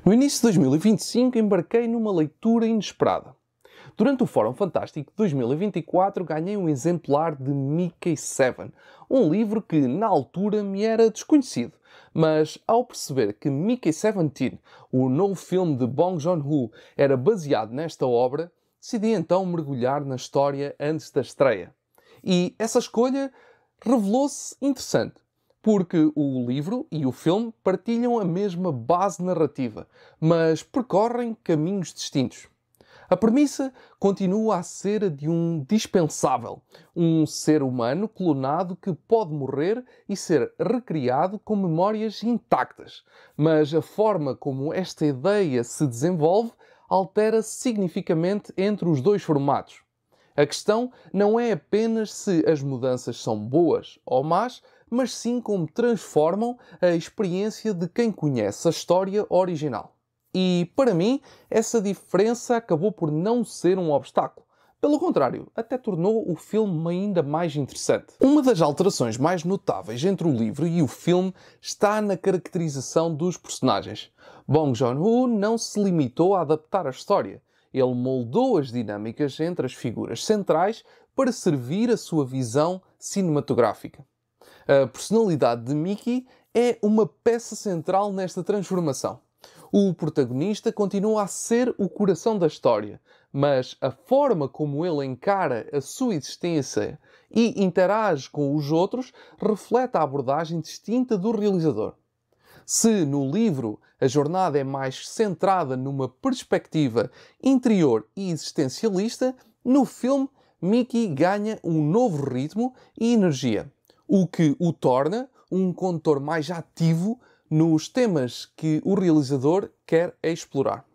No início de 2025 embarquei numa leitura inesperada. Durante o Fórum Fantástico de 2024 ganhei um exemplar de Mickey 7, um livro que na altura me era desconhecido, mas ao perceber que Mickey 17, o novo filme de Bong Joon-ho, era baseado nesta obra, decidi então mergulhar na história antes da estreia. E essa escolha revelou-se interessante, porque o livro e o filme partilham a mesma base narrativa, mas percorrem caminhos distintos. A premissa continua a ser a de um dispensável, um ser humano clonado que pode morrer e ser recriado com memórias intactas. Mas a forma como esta ideia se desenvolve altera significativamente entre os dois formatos. A questão não é apenas se as mudanças são boas ou más, mas sim como transformam a experiência de quem conhece a história original. E, para mim, essa diferença acabou por não ser um obstáculo. Pelo contrário, até tornou o filme ainda mais interessante. Uma das alterações mais notáveis entre o livro e o filme está na caracterização dos personagens. Bong Joon-ho não se limitou a adaptar a história. Ele moldou as dinâmicas entre as figuras centrais para servir a sua visão cinematográfica. A personalidade de Mickey é uma peça central nesta transformação. O protagonista continua a ser o coração da história, mas a forma como ele encara a sua existência e interage com os outros reflete a abordagem distinta do realizador. Se no livro a jornada é mais centrada numa perspectiva interior e existencialista, no filme Mickey ganha um novo ritmo e energia, o que o torna um condutor mais ativo nos temas que o realizador quer explorar.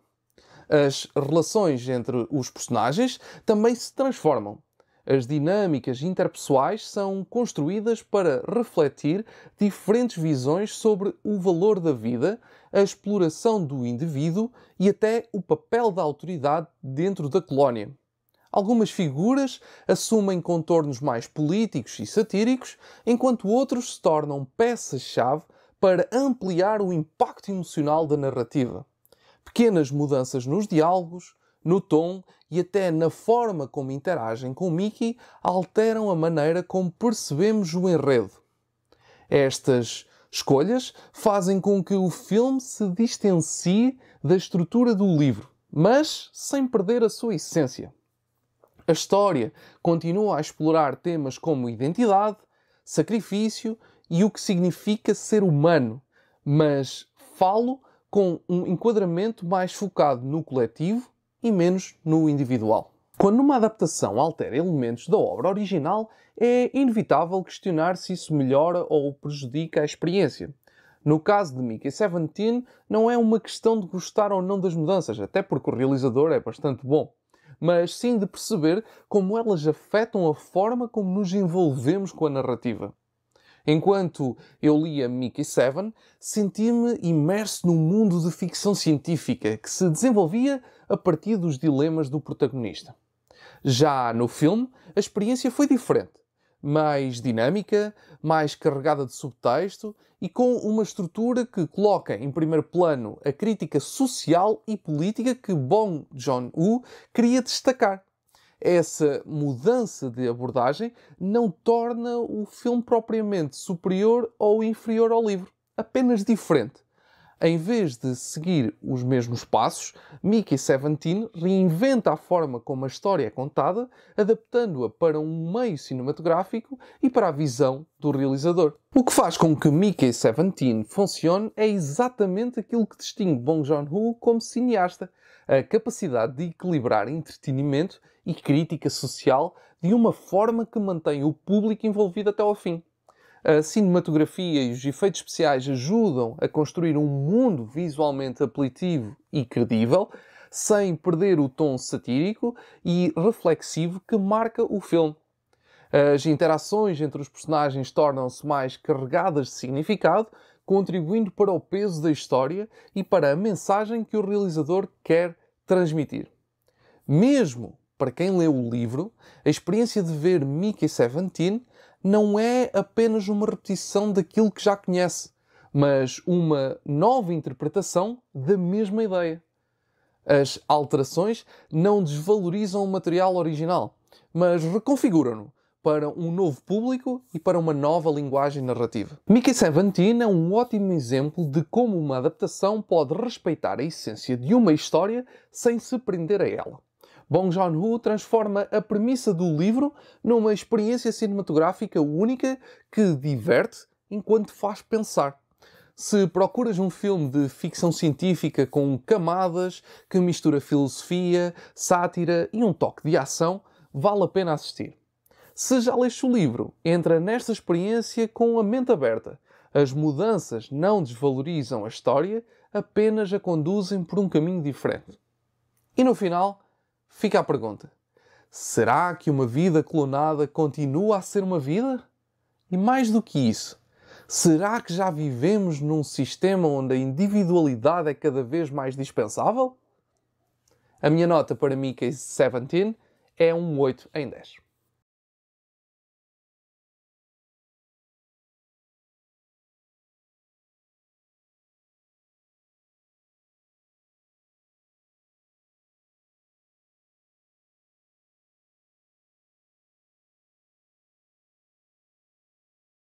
As relações entre os personagens também se transformam. As dinâmicas interpessoais são construídas para refletir diferentes visões sobre o valor da vida, a exploração do indivíduo e até o papel da autoridade dentro da colónia. Algumas figuras assumem contornos mais políticos e satíricos, enquanto outros se tornam peças-chave para ampliar o impacto emocional da narrativa. Pequenas mudanças nos diálogos, no tom e até na forma como interagem com Mickey alteram a maneira como percebemos o enredo. Estas escolhas fazem com que o filme se distancie da estrutura do livro, mas sem perder a sua essência. A história continua a explorar temas como identidade, sacrifício e o que significa ser humano, mas falo com um enquadramento mais focado no coletivo e menos no individual. Quando uma adaptação altera elementos da obra original, é inevitável questionar se isso melhora ou prejudica a experiência. No caso de Mickey 17, não é uma questão de gostar ou não das mudanças, até porque o realizador é bastante bom, mas sim de perceber como elas afetam a forma como nos envolvemos com a narrativa. Enquanto eu lia Mickey 7, senti-me imerso num mundo de ficção científica que se desenvolvia a partir dos dilemas do protagonista. Já no filme, a experiência foi diferente. Mais dinâmica, mais carregada de subtexto e com uma estrutura que coloca em primeiro plano a crítica social e política que Bong Joon-ho queria destacar. Essa mudança de abordagem não torna o filme propriamente superior ou inferior ao livro, apenas diferente. Em vez de seguir os mesmos passos, Mickey 17 reinventa a forma como a história é contada, adaptando-a para um meio cinematográfico e para a visão do realizador. O que faz com que Mickey 17 funcione é exatamente aquilo que distingue Bong Joon-ho como cineasta: a capacidade de equilibrar entretenimento e crítica social de uma forma que mantém o público envolvido até ao fim. A cinematografia e os efeitos especiais ajudam a construir um mundo visualmente apelativo e credível, sem perder o tom satírico e reflexivo que marca o filme. As interações entre os personagens tornam-se mais carregadas de significado, contribuindo para o peso da história e para a mensagem que o realizador quer transmitir. Mesmo para quem lê o livro, a experiência de ver Mickey 17 não é apenas uma repetição daquilo que já conhece, mas uma nova interpretação da mesma ideia. As alterações não desvalorizam o material original, mas reconfiguram-no para um novo público e para uma nova linguagem narrativa. Mickey 17 é um ótimo exemplo de como uma adaptação pode respeitar a essência de uma história sem se prender a ela. Bong Joon-ho transforma a premissa do livro numa experiência cinematográfica única que diverte enquanto faz pensar. Se procuras um filme de ficção científica com camadas, que mistura filosofia, sátira e um toque de ação, vale a pena assistir. Se já leste o livro, entra nesta experiência com a mente aberta. As mudanças não desvalorizam a história, apenas a conduzem por um caminho diferente. E no final, fica a pergunta: será que uma vida clonada continua a ser uma vida? E mais do que isso, será que já vivemos num sistema onde a individualidade é cada vez mais dispensável? A minha nota para Mickey 17 é um 8 em 10.